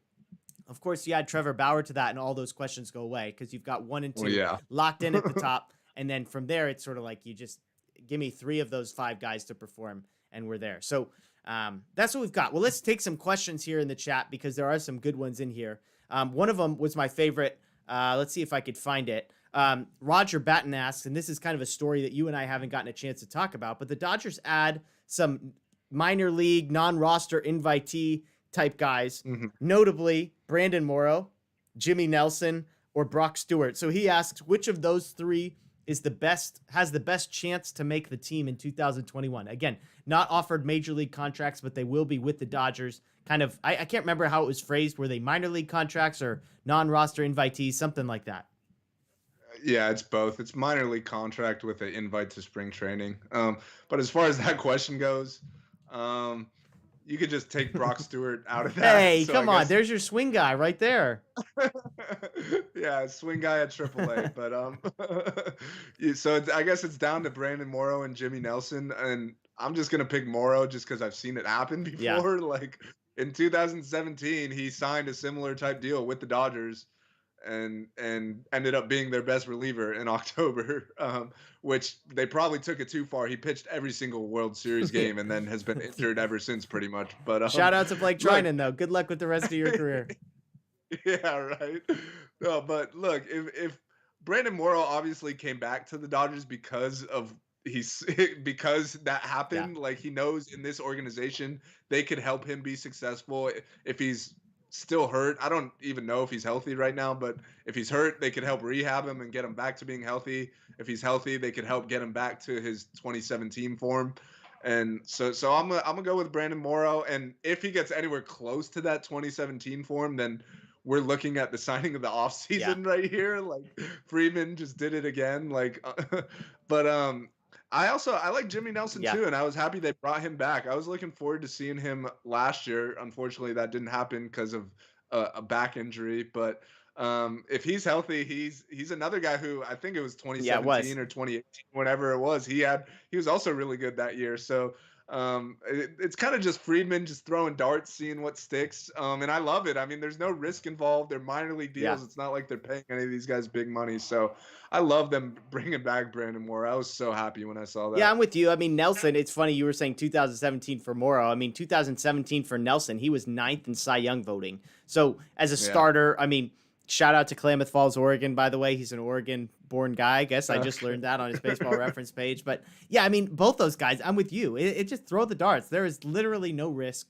Of course, you add Trevor Bauer to that, and all those questions go away because you've got 1 and 2 locked in at the top. And then from there, it's sort of like you just give me 3 of those 5 guys to perform, and we're there. So that's what we've got. Well, let's take some questions here in the chat because there are some good ones in here. One of them was my favorite. Let's see if I could find it. Roger Batten asks, and this is kind of a story that you and I haven't gotten a chance to talk about, but the Dodgers add some minor league, non-roster invitee type guys, notably Brandon Morrow, Jimmy Nelson, or Brock Stewart. So he asks, which of those 3 has the best chance to make the team in 2021? Again, not offered major league contracts, but they will be with the Dodgers. Kind of, I can't remember how it was phrased. Were they minor league contracts or non-roster invitees, something like that? Yeah, it's both. It's minor league contract with an invite to spring training. But as far as that question goes, you could just take Brock Stewart out of that. Hey, So I come on. guess There's your swing guy right there. yeah, swing guy at AAA. But so I guess it's down to Brandon Morrow and Jimmy Nelson, and I'm just gonna pick Morrow just because I've seen it happen Yeah. before. Like in 2017, he signed a similar type deal with the Dodgers, and ended up being their best reliever in October, which they probably took it too far. He pitched every single World Series Yeah. game and then has been injured ever since, pretty much. But Shout out to Blake look. Trinan, though. Good luck with the rest of your career. Yeah, right. No, but look, if Brandon Morrow obviously came back to the Dodgers because of he's because that Yeah. happened, like he knows in this organization they could help him be successful if he's still hurt. I don't even know if he's healthy right now, but if he's hurt, they could help rehab him and get him back to being healthy. If he's healthy, they could help get him back to his 2017 form. And so I'm gonna go with Brandon Morrow, and if he gets anywhere close to that 2017 form, then we're looking at the signing of the offseason right here. Like Friedman just did it again. Like, but I like Jimmy Nelson too, and I was happy they brought him back. I was looking forward to seeing him last year. Unfortunately, that didn't happen because of a back injury. But if he's healthy, he's another guy who I think it was 2017 or 2018, whenever it was. He was also really good that year. So it's kind of just Friedman just throwing darts, seeing what sticks. And I love it. I mean, there's no risk involved. They're minor league deals. It's not like they're paying any of these guys big money. So I love them bringing back Brandon Moore. I was so happy when I saw that. Yeah, I'm with you. I mean, Nelson, it's funny you were saying 2017 for Morrow. I mean, 2017 for Nelson, he was 9th in Cy Young voting. So as a starter, I mean, shout out to Klamath Falls, Oregon, by the way. He's an Oregon-born guy. I guess I just learned that on his baseball reference page. But, yeah, I mean, both those guys, I'm with you. It just throw the darts. There is literally no risk.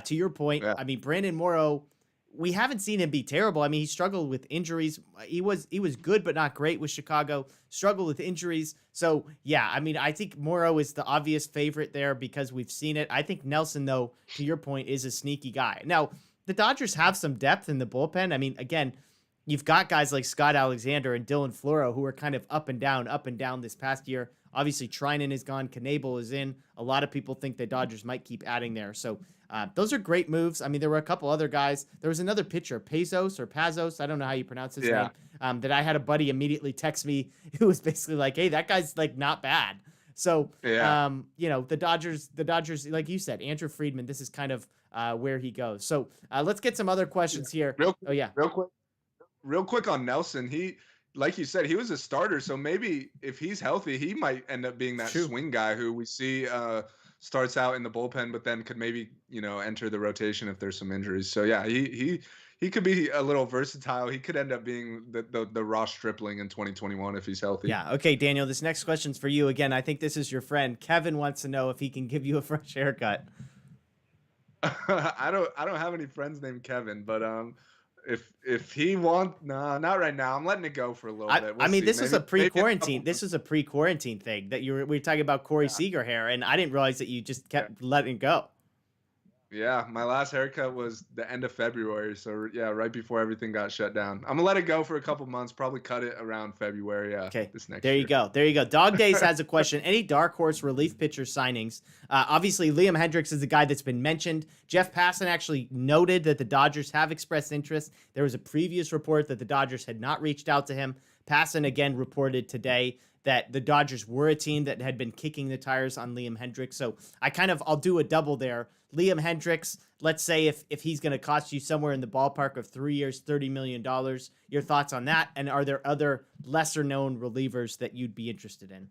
To your point, I mean, Brandon Morrow, we haven't seen him be terrible. I mean, he struggled with injuries. He was good, but not great with Chicago. Struggled with injuries. So, yeah, I mean, I think Morrow is the obvious favorite there because we've seen it. I think Nelson, though, to your point, is a sneaky guy. Now, the Dodgers have some depth in the bullpen. I mean, again, you've got guys like Scott Alexander and Dylan Floro who are kind of up and down this past year. Obviously, Trinan is gone. Knable is in. A lot of people think the Dodgers might keep adding there. So those are great moves. I mean, there were a couple other guys. There was another pitcher, Pazos. I don't know how you pronounce his name. That I had a buddy immediately text me who was basically like, hey, that guy's like not bad. So, you know, the Dodgers, like you said, Andrew Friedman, this is kind of where he goes. So let's get some other questions here. Real quick on Nelson. He, like you said, he was a starter. So maybe if he's healthy, he might end up being that swing guy who we see starts out in the bullpen, but then could maybe, you know, enter the rotation if there's some injuries. So yeah, he could be a little versatile. He could end up being the Ross Stripling in 2021 if he's healthy. Yeah. Okay, Daniel, this next question's for you. Again, I think this is your friend. Kevin wants to know if he can give you a fresh haircut. I don't have any friends named Kevin, but if he wants, not right now. I'm letting it go for a little bit. I mean, this was a pre-quarantine. This was a pre-quarantine thing that we were talking about Corey Seager hair, and I didn't realize that you just kept letting it go. Yeah, my last haircut was the end of February, so yeah, right before everything got shut down. I'm gonna let it go for a couple months, probably cut it around February. Okay, this next there year. you go. There you go. Dog Days has a question. Any dark horse relief pitcher signings? Obviously, Liam Hendricks is the guy that's been mentioned. Jeff Passan actually noted that the Dodgers have expressed interest. There was a previous report that the Dodgers had not reached out to him. Passan again reported today that the Dodgers were a team that had been kicking the tires on Liam Hendricks. So I'll do a double there. Liam Hendricks, let's say if he's going to cost you somewhere in the ballpark of 3 years, $30 million, your thoughts on that? And are there other lesser known relievers that you'd be interested in?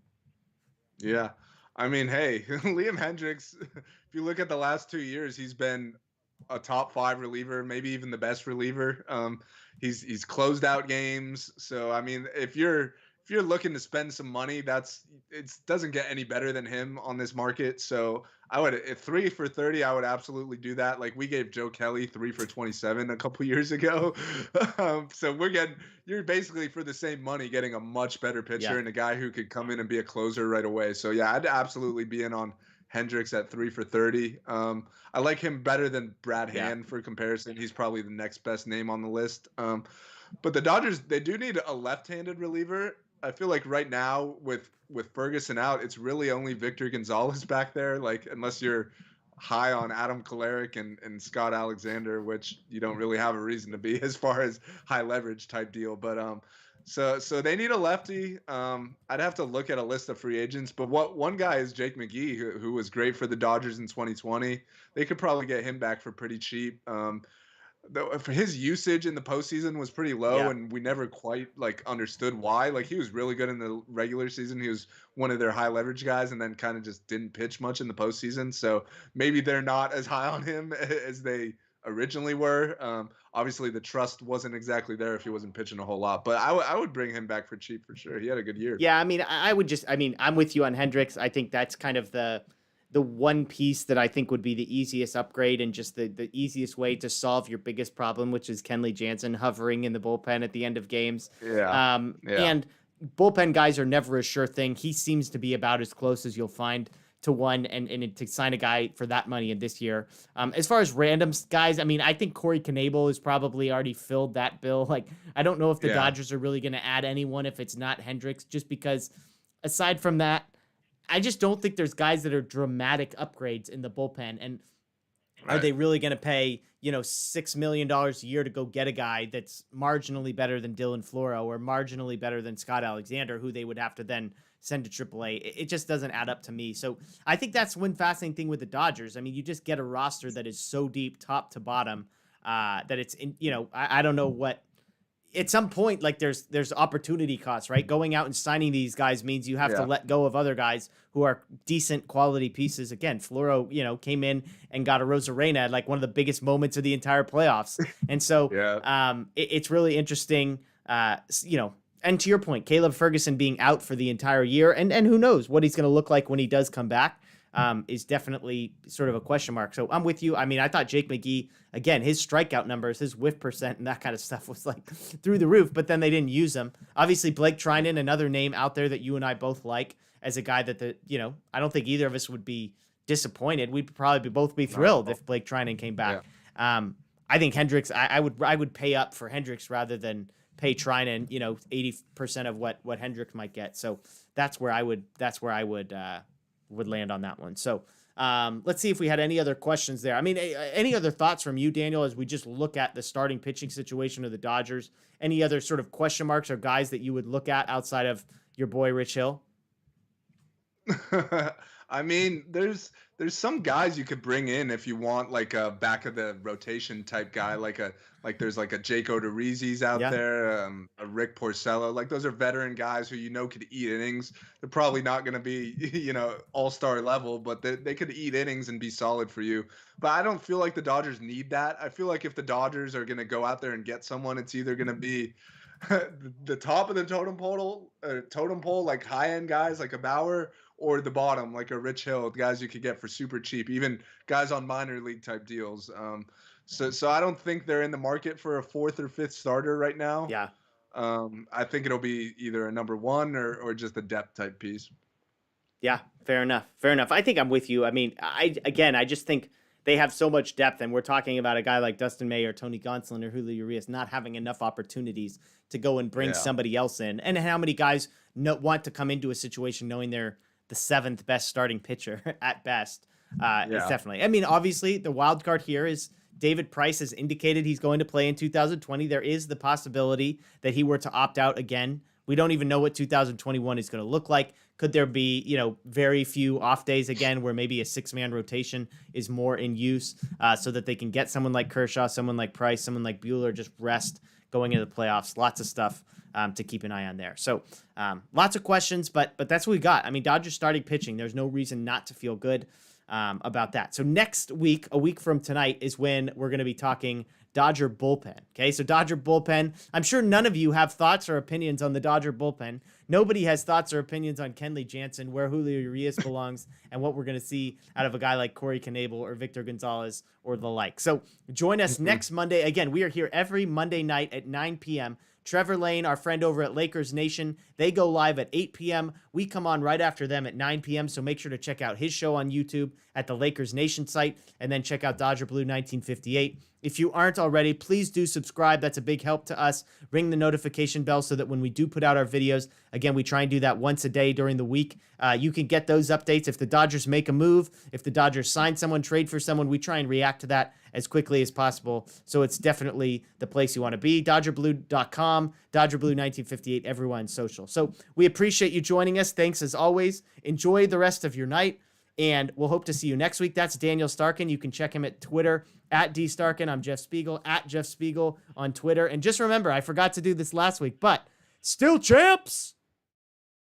Yeah. I mean, hey, Liam Hendricks, if you look at the last 2 years, he's been a top 5 reliever, maybe even the best reliever. He's closed out games. So, I mean, if you're looking to spend some money, it doesn't get any better than him on this market. So I would, at 3 for 30, I would absolutely do that. Like we gave Joe Kelly 3 for 27 a couple years ago. So you're basically for the same money getting a much better pitcher and a guy who could come in and be a closer right away. So yeah, I'd absolutely be in on Hendricks at 3 for 30. I like him better than Brad Hand for comparison. He's probably the next best name on the list. But the Dodgers, they do need a left-handed reliever. I feel like right now with Ferguson out, it's really only Victor Gonzalez back there. Like unless you're high on Adam Kolarek and Scott Alexander, which you don't really have a reason to be as far as high leverage type deal. But so they need a lefty. I'd have to look at a list of free agents, but one guy is Jake McGee, who was great for the Dodgers in 2020. They could probably get him back for pretty cheap. For his usage in the postseason was pretty low, Yeah. and we never quite like understood why. Like, he was really good in the regular season. He was one of their high leverage guys, and then kind of just didn't pitch much in the postseason. So maybe they're not as high on him as they originally were. Obviously, the trust wasn't exactly there if he wasn't pitching a whole lot. But I would bring him back for cheap for sure. He had a good year. Yeah, I mean, I'm with you on Hendricks. I think that's kind of the one piece that I think would be the easiest upgrade and just the easiest way to solve your biggest problem, which is Kenley Jansen hovering in the bullpen at the end of games. Yeah. And bullpen guys are never a sure thing. He seems to be about as close as you'll find to one, and to sign a guy for that money in this year. As far as random guys, I mean, I think Corey Knebel has probably already filled that bill. Like, I don't know if the Dodgers are really going to add anyone if it's not Hendricks, just because aside from that, I just don't think there's guys that are dramatic upgrades in the bullpen. And are they really going to pay, $6 million a year to go get a guy that's marginally better than Dylan Floro or marginally better than Scott Alexander, who they would have to then send to AAA? It just doesn't add up to me. So I think that's one fascinating thing with the Dodgers. I mean, you just get a roster that is so deep, top to bottom, that it's, I don't know what. At some point, like there's opportunity costs, right? Going out and signing these guys means you have to let go of other guys who are decent quality pieces. Again, Floro, came in and got a Rosarena at like one of the biggest moments of the entire playoffs. And so it's really interesting, and to your point, Caleb Ferguson being out for the entire year, and who knows what he's going to look like when he does come back, is definitely sort of a question mark. So I'm with you. I mean, I thought Jake McGee, again, his strikeout numbers, his whiff percent, and that kind of stuff was like through the roof, but then they didn't use him. Obviously, Blake Trinan, another name out there that you and I both like as a guy that I don't think either of us would be disappointed. We'd probably both be thrilled if Blake Trinan came back. Yeah. I think Hendricks, I would pay up for Hendricks rather than pay Trinan, 80% of what Hendricks might get. So that's where I would land on that one. So let's see if we had any other questions there. I mean, any other thoughts from you, Daniel, as we just look at the starting pitching situation of the Dodgers? Any other sort of question marks or guys that you would look at outside of your boy Rich Hill? I mean, there's some guys you could bring in if you want like a back of the rotation type guy, like there's like a Jake Odorizzi's out there, a Rick Porcello. Like, those are veteran guys who could eat innings. They're probably not going to be all-star level, but they could eat innings and be solid for you. But I don't feel like the Dodgers need that. I feel like if the Dodgers are going to go out there and get someone, it's either going to be the top of the totem pole, like high-end guys like a Bauer, or the bottom, like a Rich Hill, guys you could get for super cheap, even guys on minor league type deals. So I don't think they're in the market for a fourth or fifth starter right now. Yeah. I think it'll be either a number one or just a depth type piece. Yeah, fair enough. I think I'm with you. I mean, I just think they have so much depth, and we're talking about a guy like Dustin May or Tony Gonzalon or Julio Urias not having enough opportunities to go and bring somebody else in. And how many guys want to come into a situation knowing they're the seventh best starting pitcher at best? It's definitely. I mean, obviously, the wild card here is David Price has indicated he's going to play in 2020. There is the possibility that he were to opt out again. We don't even know what 2021 is going to look like. Could there be, very few off days again where maybe a 6-man rotation is more in use, so that they can get someone like Kershaw, someone like Price, someone like Buehler, just rest going into the playoffs. Lots of stuff to keep an eye on there. So lots of questions, but that's what we got. I mean, Dodgers starting pitching. There's no reason not to feel good about that. So next week, a week from tonight, is when we're going to be talking Dodger bullpen. Okay, so Dodger bullpen. I'm sure none of you have thoughts or opinions on the Dodger bullpen. Nobody has thoughts or opinions on Kenley Jansen, where Julio Urias belongs, and what we're going to see out of a guy like Corey Knebel or Victor Gonzalez or the like. So join us next Monday. Again, we are here every Monday night at 9 p.m. Trevor Lane, our friend over at Lakers Nation, they go live at 8 p.m. We come on right after them at 9 p.m., so make sure to check out his show on YouTube at the Lakers Nation site, and then check out Dodger Blue 1958 If you aren't already, please do subscribe. That's a big help to us. Ring the notification bell so that when we do put out our videos, again, we try and do that once a day during the week. You can get those updates. If the Dodgers make a move, if the Dodgers sign someone, trade for someone, we try and react to that as quickly as possible. So it's definitely the place you want to be. DodgerBlue.com, DodgerBlue1958, everywhere on social. So we appreciate you joining us. Thanks as always. Enjoy the rest of your night, and we'll hope to see you next week. That's Daniel Starkin. You can check him at Twitter at @DStarkin. I'm Jeff Spiegel at Jeff Spiegel on Twitter. And just remember, I forgot to do this last week, but still champs!